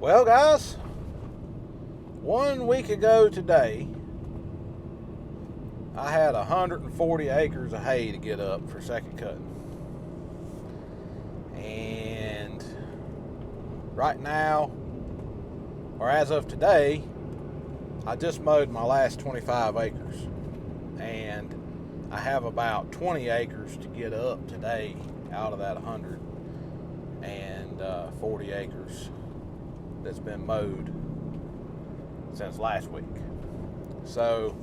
Well, guys, 1 week ago today, I had 140 acres of hay to get up for second cutting. And right now, or as of today, I just mowed my last 25 acres. And I have about 20 acres to get up today out of that 140 acres that's been mowed since last week. So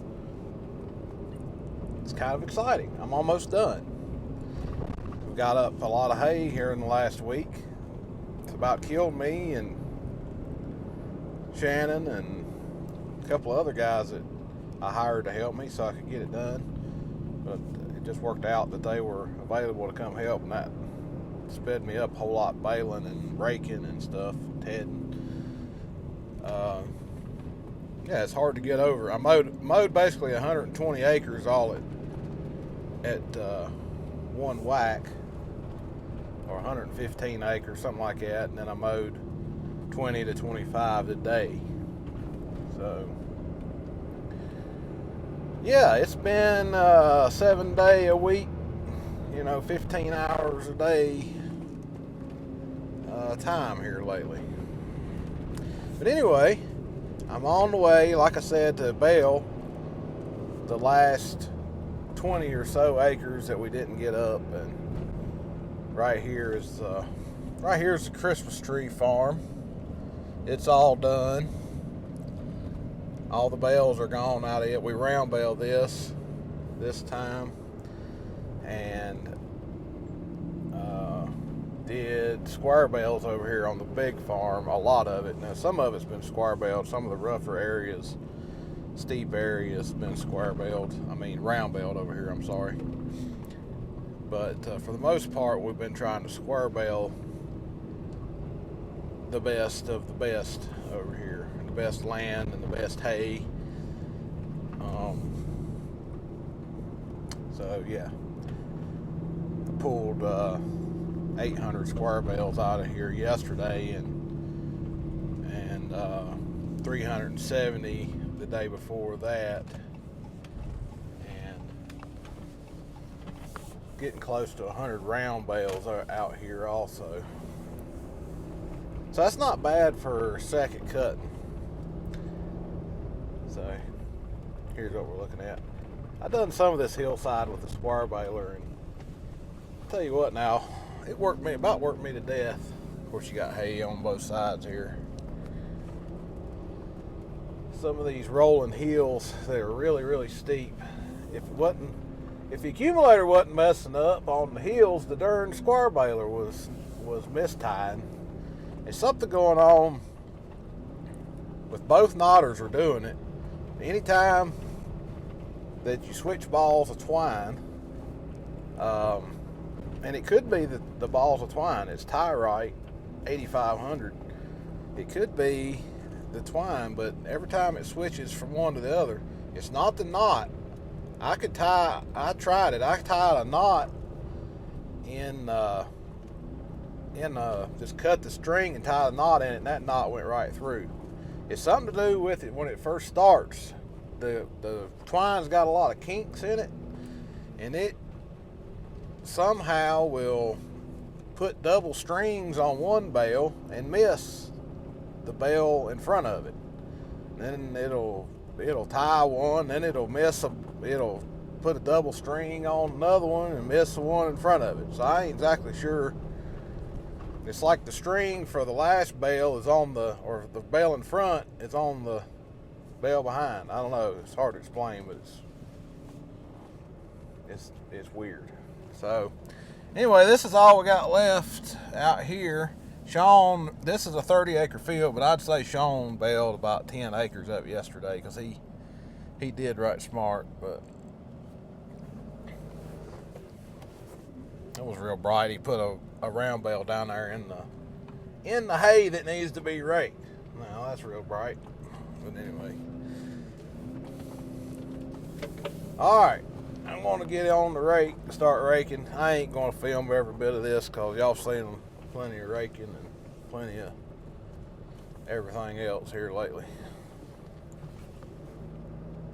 it's kind of exciting. I'm almost done. We got up a lot of hay here in the last week. It's about killed me and Shannon and a couple of other guys that I hired to help me so I could get it done. But it just worked out that they were available to come help, and that sped me up a whole lot baling and raking and stuff, tedding. Yeah, it's hard to get over. I mowed basically 120 acres all at one whack, or 115 acres, something like that, and then I mowed 20 to 25 today. So yeah, it's been 7 day a week, 15 hours a day time here lately. But anyway, I'm on the way, like I said, to bale the last 20 or so acres that we didn't get up. And right here is the Christmas tree farm. It's all done. All the bales are gone out of it. We round bale this time, and did square bales over here on the big farm, a lot of it. Now some of it's been square baled, some of the rougher areas, steep areas been round baled over here, I'm sorry. But for the most part, we've been trying to square bale the best of the best over here, and the best land and the best hay. So yeah, I pulled 800 square bales out of here yesterday, and 370 the day before that, and getting close to 100 round bales out here also. So that's not bad for second cutting. So here's what we're looking at. I've done some of this hillside with the square baler, and I'll tell you what now, it worked me to death. Of course, you got hay on both sides here. Some of these rolling hills, they're really, really steep. If the accumulator wasn't messing up on the hills, the darn square baler was mistying. There's something going on with both knotters are doing it. Anytime that you switch balls of twine, and it could be that the balls of twine, it's tie right 8500. It could be the twine, but every time it switches from one to the other, it's not the knot. I tried it. I tied a knot just cut the string and tie a knot in it, and that knot went right through. It's something to do with it when it first starts. The twine's got a lot of kinks in it, and it somehow will put double strings on one bale and miss the bale in front of it. Then it'll tie one, then it'll put a double string on another one and miss the one in front of it. So I ain't exactly sure. It's like the string for the last bale is on or the bale in front is on the bale behind. I don't know. It's hard to explain, but it's weird. So anyway, this is all we got left out here. Sean, this is a 30-acre field, but I'd say Sean baled about 10 acres up yesterday because he did right smart, but it was real bright. He put a round bale down there in the hay that needs to be raked. Now that's real bright. But anyway. Alright. I'm going to get on the rake, start raking. I ain't going to film every bit of this because y'all seen plenty of raking and plenty of everything else here lately.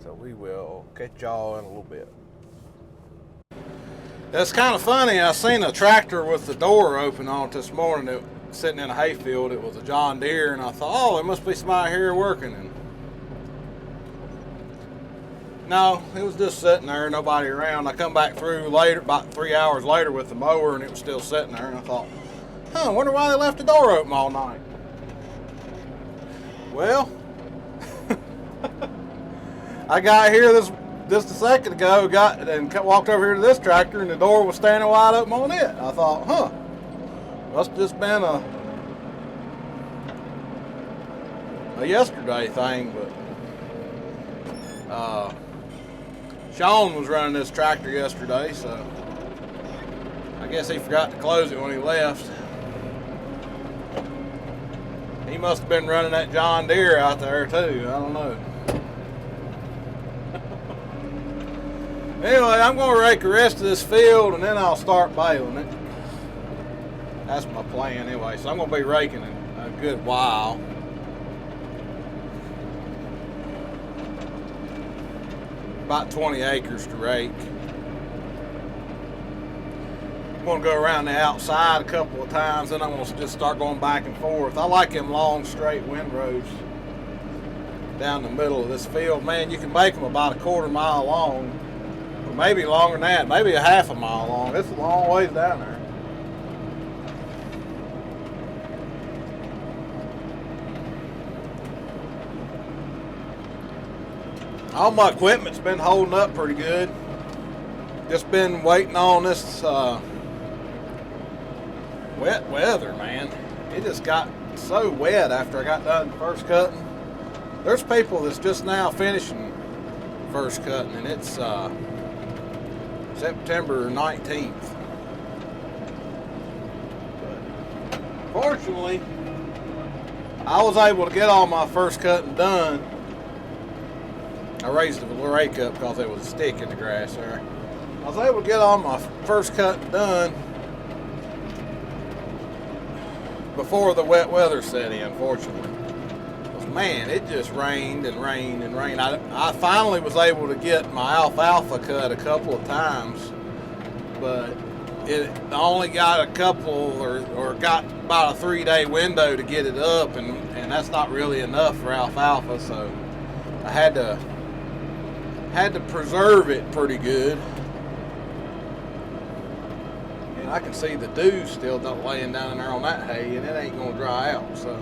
So we will catch y'all in a little bit. It's kind of funny. I seen a tractor with the door open on it this morning. It was sitting in a hayfield. It was a John Deere, and I thought, oh, there must be somebody here working. And no, it was just sitting there, nobody around. I come back through later, about 3 hours later, with the mower, and it was still sitting there. And I thought, I wonder why they left the door open all night. Well, I got here just a second ago, walked over here to this tractor, and the door was standing wide open on it. I thought, must have just been a yesterday thing. But Sean was running this tractor yesterday, so I guess he forgot to close it when he left. He must have been running that John Deere out there too. I don't know. Anyway, I'm going to rake the rest of this field, and then I'll start baling it. That's my plan anyway. So I'm going to be raking in a good while. About 20 acres to rake. I'm going to go around the outside a couple of times, then I'm going to just start going back and forth. I like them long, straight windrows down the middle of this field. Man, you can make them about a quarter mile long. Maybe longer than that, maybe a half a mile long. It's a long ways down there. All my equipment's been holding up pretty good. Just been waiting on this wet weather, man. It just got so wet after I got done first cutting. There's people that's just now finishing first cutting, and it's September 19th. But fortunately, I was able to get all my first cutting done. I raised the rake up because there was a stick in the grass there. I was able to get all my first cutting done before the wet weather set in, fortunately. Because, man, it just rained and rained and rained. I finally was able to get my alfalfa cut a couple of times, but it only got a couple or got about a 3-day window to get it up, and that's not really enough for alfalfa, so I had to preserve it pretty good. And I can see the dew still laying down in there on that hay, and it ain't gonna dry out, so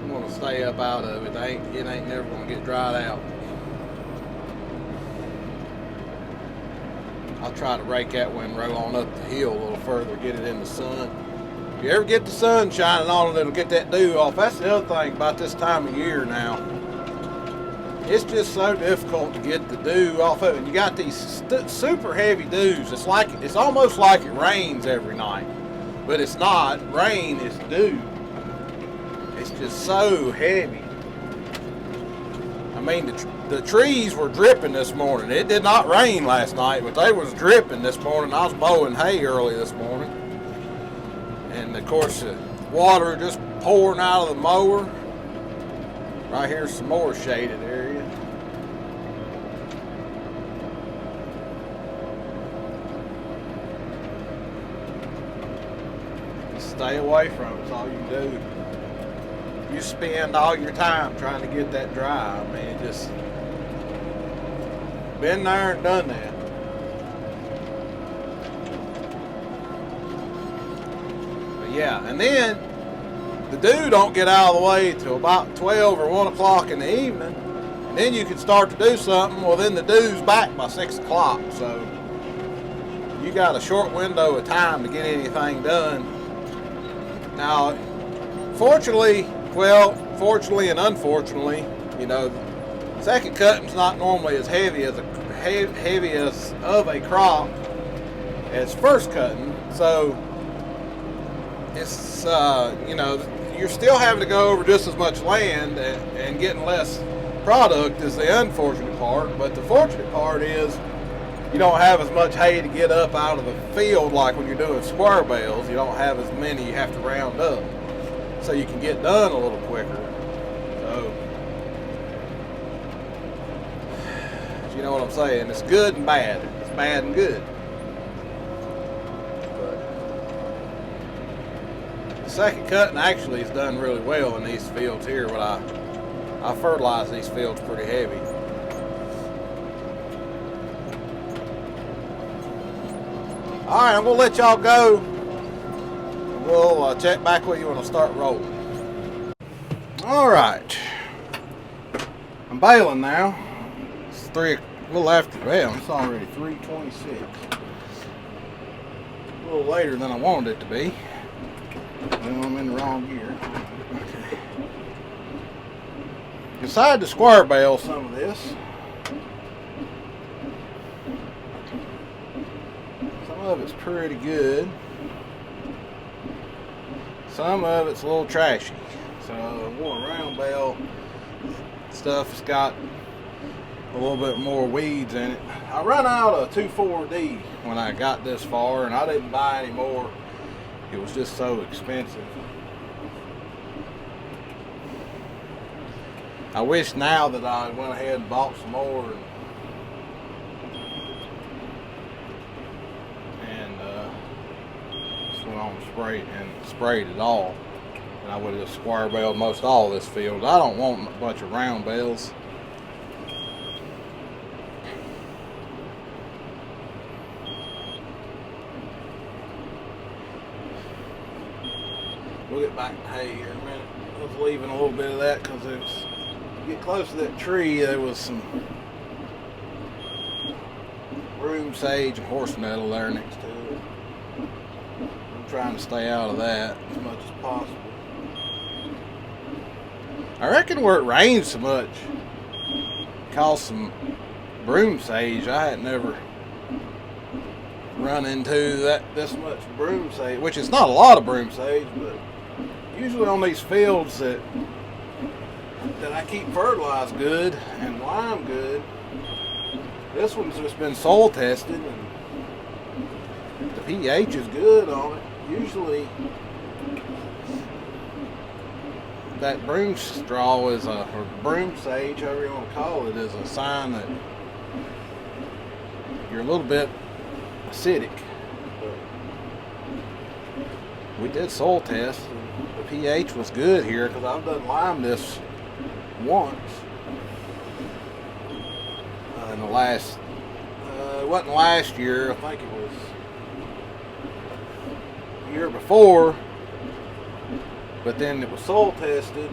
I'm gonna stay up out of it. It ain't never gonna get dried out. I'll try to rake that windrow on up the hill a little further, get it in the sun. If you ever get the sun shining on it, it'll get that dew off. That's the other thing about this time of year now. It's just so difficult to get the dew off of it. And you got these super heavy dews. It's almost like it rains every night, but it's not. Rain is dew. It's just so heavy. I mean, the trees were dripping this morning. It did not rain last night, but they was dripping this morning. I was mowing hay early this morning, and of course the water just pouring out of the mower. Right here's some more shaded area. Just stay away from it. That's all you do. You spend all your time trying to get that dry. I mean, it just been there and done that. But yeah, and then the dew don't get out of the way till about 12 or 1 o'clock in the evening. And then you can start to do something. Well, then the dew's back by 6 o'clock. So you got a short window of time to get anything done. Now, fortunately and unfortunately, you know, second cutting's not normally as heavy as of a crop as first cutting. So it's you know, you're still having to go over just as much land and getting less product is the unfortunate part. But the fortunate part is you don't have as much hay to get up out of the field like when you're doing square bales. You don't have as many you have to round up. so you can get done a little quicker. So, you know what I'm saying? It's good and bad. It's bad and good. But the second cutting actually has done really well in these fields here. But I fertilize these fields pretty heavy. All right, I'm gonna let y'all go. We'll check back with you when I start rolling. All right, I'm baling now. It's a little after, well, it's already 3:26. A little later than I wanted it to be. Well, I'm in the wrong gear. Okay. Decided to square bale some of this. Some of it's pretty good. Some of it's a little trashy. So I'm going to round bale stuff that's got a little bit more weeds in it. I run out of 2,4-D when I got this far, and I didn't buy any more. It was just so expensive. I wish now that I went ahead and bought some more and just went on and sprayed it all. And I would have just square baled most all this field. I don't want a bunch of round bales. We'll get back to hay here in a minute. I was leaving a little bit of that because it's get close to that tree. There was some broom sage and horse nettle there next to it. I'm trying to stay out of that as much as possible. I reckon where it rains so much caused some broom sage. I had never run into this much broom sage, which is not a lot of broom sage, but usually on these fields that I keep fertilized good and lime good, this one's just been soil tested and the pH is good on it. Usually that broom straw is or broom sage, however you want to call it, is a sign that you're a little bit acidic. But we did soil test and the pH was good here because I've done lime this once in the last it wasn't last year, I think it was the year before, but then it was soil tested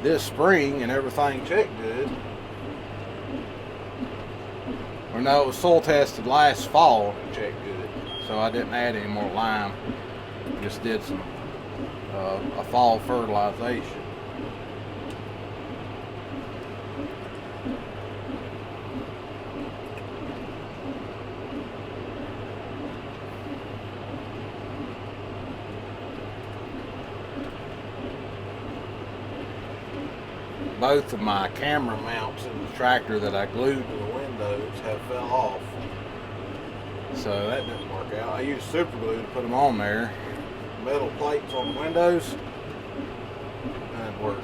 this spring and everything checked good. Or no, it was soil tested last fall and checked good, so I didn't add any more lime, just did some a fall fertilization. Both of my camera mounts in the tractor that I glued to the windows have fell off, so that didn't work out. I used super glue to put them on there. Metal plates on the windows, that didn't work.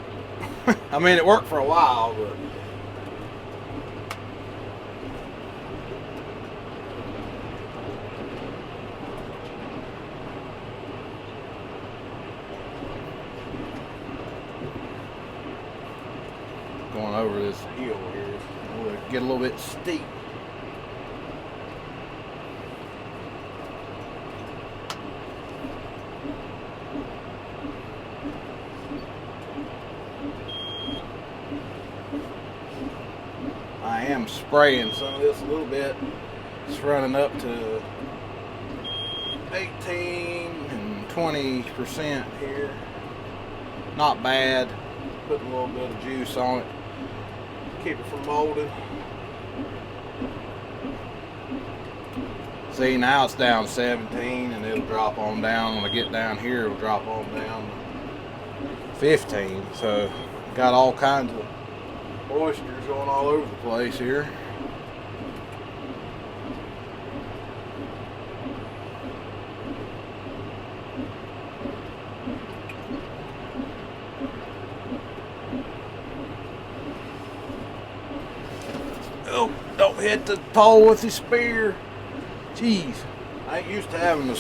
I mean, it worked for a while, but going over this hill here, it'll get a little bit steep. I am spraying some of this a little bit. It's running up to 18 and 20% here. Not bad. Putting a little bit of juice on it. Keep it from molding. See, now it's down 17 and it'll drop on down. When I get down here, it'll drop on down to 15. So got all kinds of moistures going all over the place here. hit the pole with his spear. Jeez, I ain't used to having a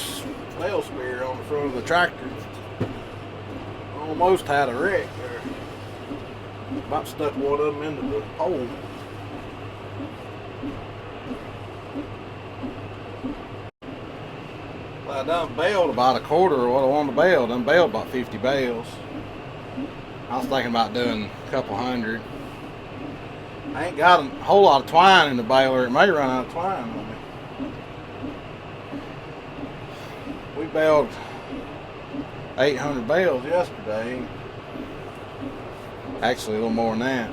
bale spear on the front of the tractor. Almost had a wreck there. About stuck one of them into the pole. Well, I done baled about a quarter of what I wanted to bale. Done baled about 50 bales. I was thinking about doing a couple hundred. I ain't got a whole lot of twine in the baler. It may run out of twine on me. We baled 800 bales yesterday. Actually, a little more than that.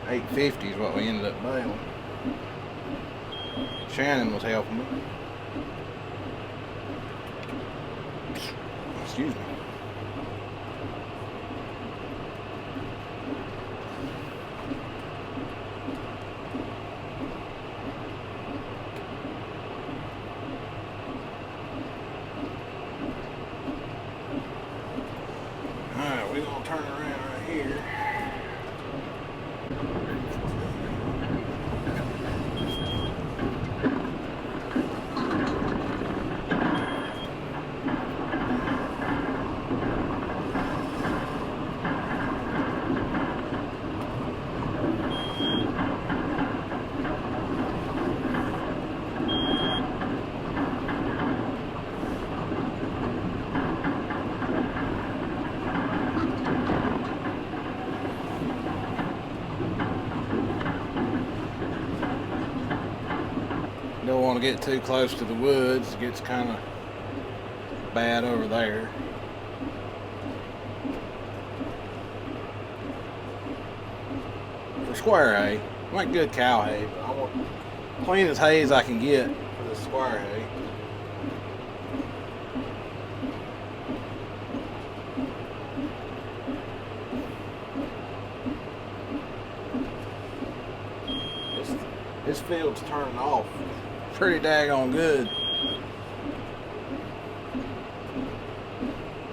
850 is what we ended up baling. Shannon was helping me. Excuse me. Alright, we're gonna turn around right here. Don't want to get too close to the woods. It gets kind of bad over there. For square hay, I like good cow hay, but I want clean as hay as I can get for the square hay. This field's turning off pretty daggone good.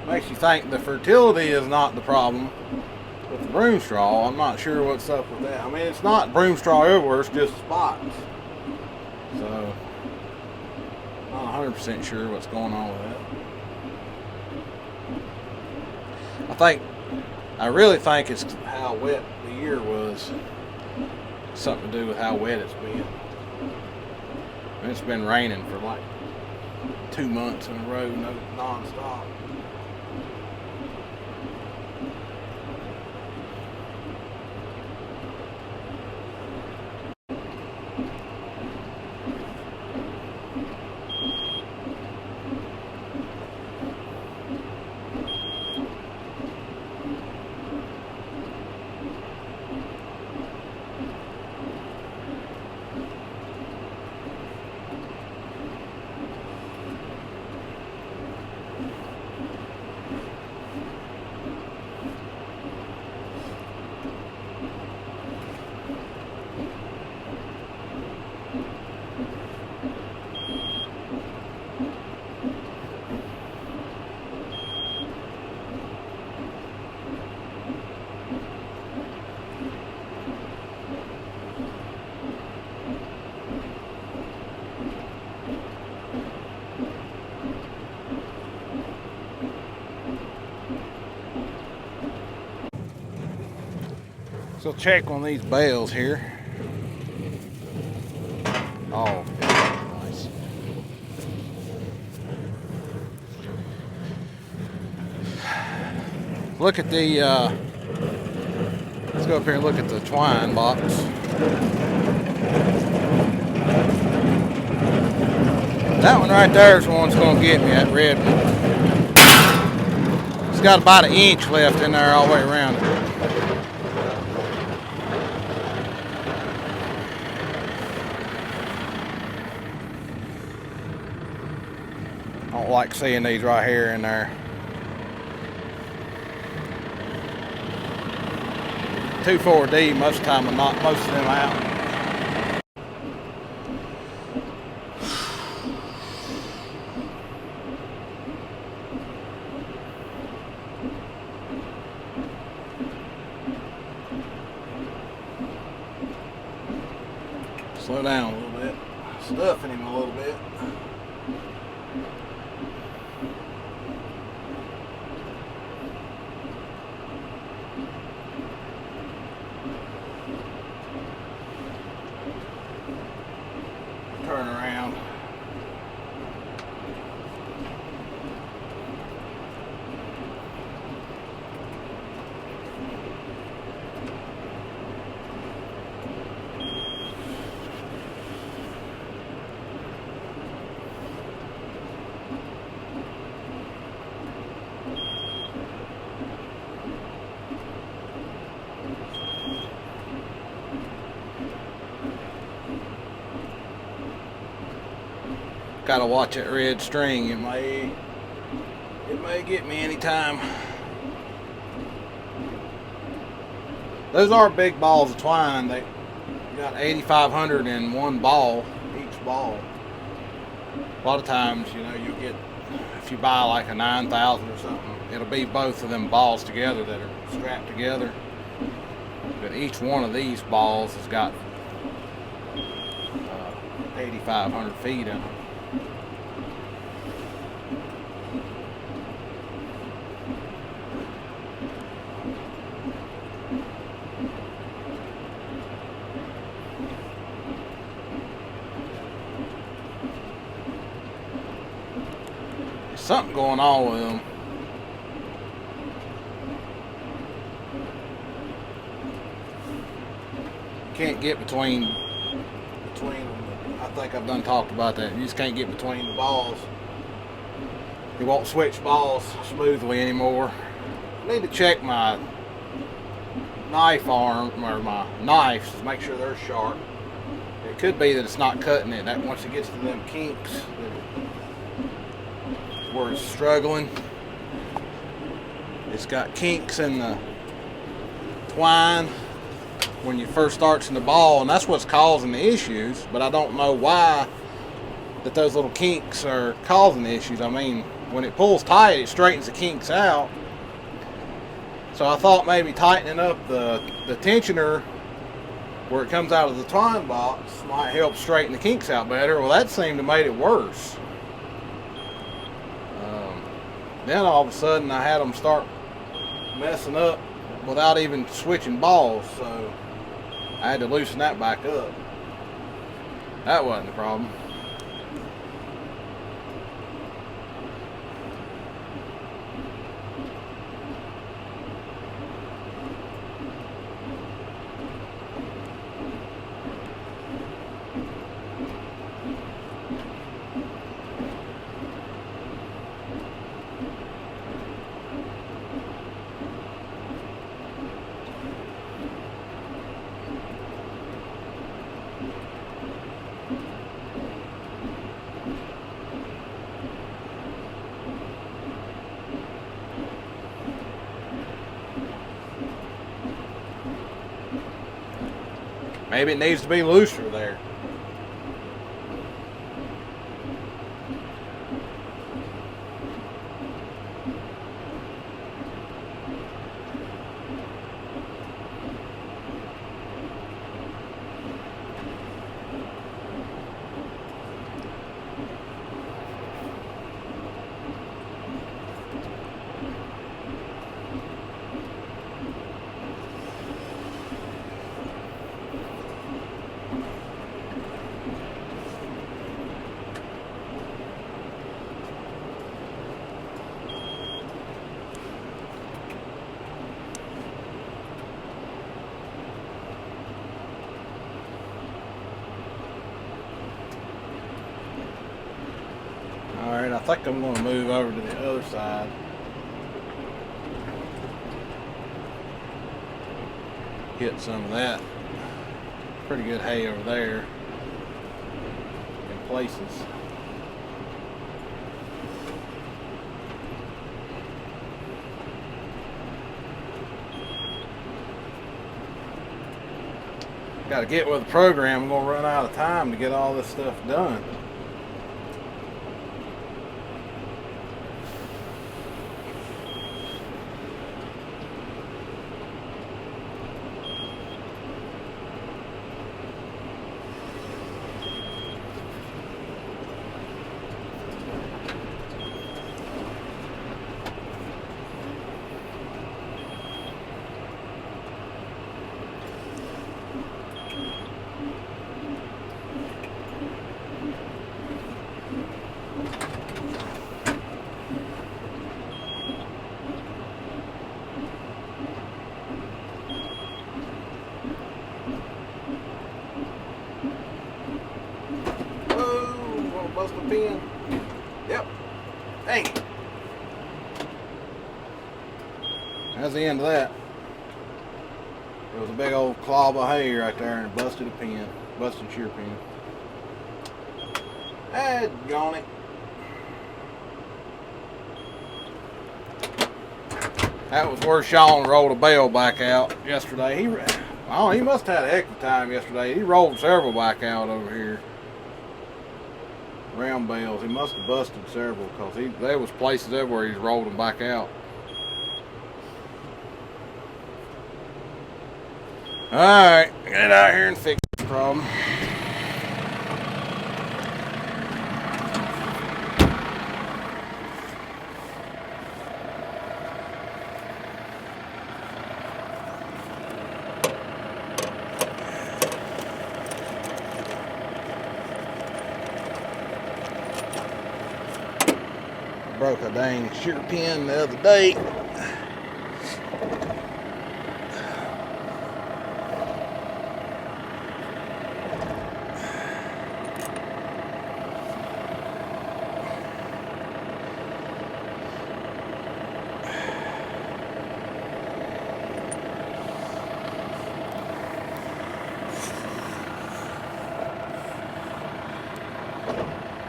Makes you think the fertility is not the problem with the broom straw. I'm not sure what's up with that. I mean, it's not broom straw everywhere, it's just spots. So, not 100% sure what's going on with that. I really think it's how wet the year was. Something to do with how wet it's been. And it's been raining for like 2 months in a row, non-stop. So check on these bales here. Oh, nice. Look at the, let's go up here and look at the twine box. That one right there is the one that's going to get me, that red one. It's got about an inch left in there all the way around it. I don't like seeing these right here and there. 2,4-D, most of the time I knock most of them out. slow down a little bit. Stuffing him a little bit. Turn around. Gotta watch that red string. It may get me anytime. Those are big balls of twine. They got 8,500 in one ball, each ball. A lot of times, you know, you get, if you buy like a 9,000 or something, it'll be both of them balls together that are strapped together. But each one of these balls has got 8,500 feet in them. Something going on with them. Can't get between them. I think I've done talked about that. You just can't get between the balls. You won't switch balls smoothly anymore. I need to check my knife arm or my knives to make sure they're sharp. It could be that it's not cutting it. That once it gets to them kinks, where it's struggling, it's got kinks in the twine when you first starts in the ball, and that's what's causing the issues. But I don't know why that those little kinks are causing the issues. I mean, when it pulls tight, it straightens the kinks out. So I thought maybe tightening up the tensioner where it comes out of the twine box might help straighten the kinks out better. Well, that seemed to make it worse. Then all of a sudden I had them start messing up without even switching balls, so I had to loosen that back up. That wasn't the problem. Maybe it needs to be looser there. Alright, I think I'm going to move over to the other side. Get some of that. Pretty good hay over there in places. Got to get with the program. I'm going to run out of time to get all this stuff done. Dang it. That's the end of that. There was a big old clob of hay right there and it busted a pin. Busted shear pin. Gone it. That was where Sean rolled a bale back out yesterday. He must have had a heck of a time yesterday. He rolled several back out over here. Round bales. He must have busted several because there was places everywhere he's rolled them back out. Alright, get out here and fix this problem. Broke a dang shear pin the other day.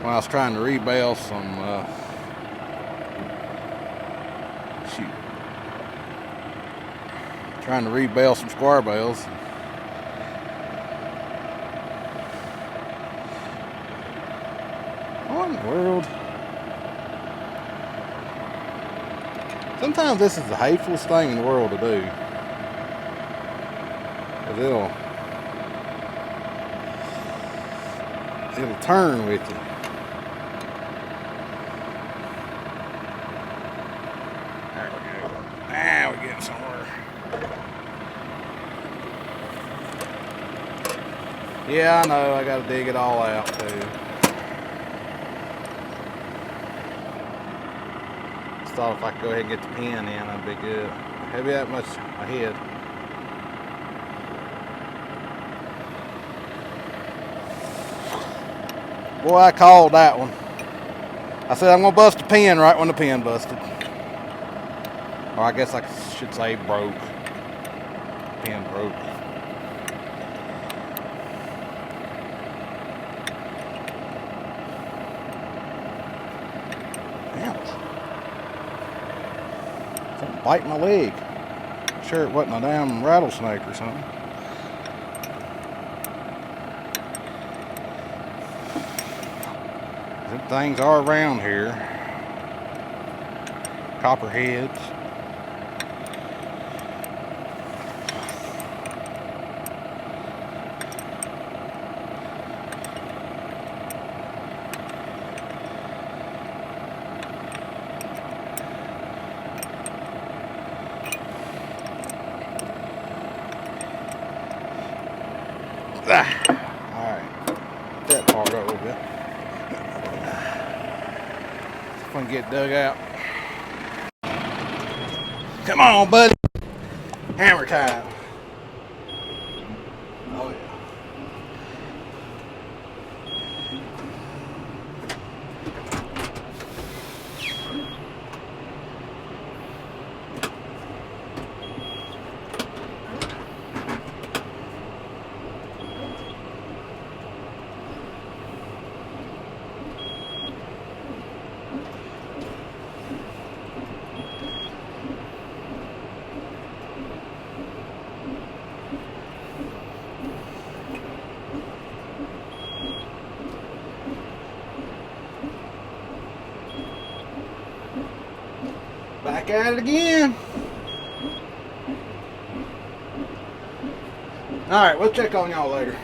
When I was trying to rebale some trying to rebale some square bales. What in the world? Sometimes this is the hatefulest thing in the world to do. Because it'll turn with you. There we go. Now we're getting somewhere. Yeah, I know, I gotta dig it all out too. Just thought if I could go ahead and get the pin in, that'd be good. Heavy that much ahead. Boy, I called that one. I said I'm gonna bust the pin right when the pin busted. Or I guess I should say broke. Pin broke. Something biting my leg. Sure it wasn't a damn rattlesnake or something. Them things are around here. Copperheads. Alright, that part right a little bit. See if I can get dug out. Come on, buddy. Hammer time. Oh, yeah. Back at it again. Alright, we'll check on y'all later.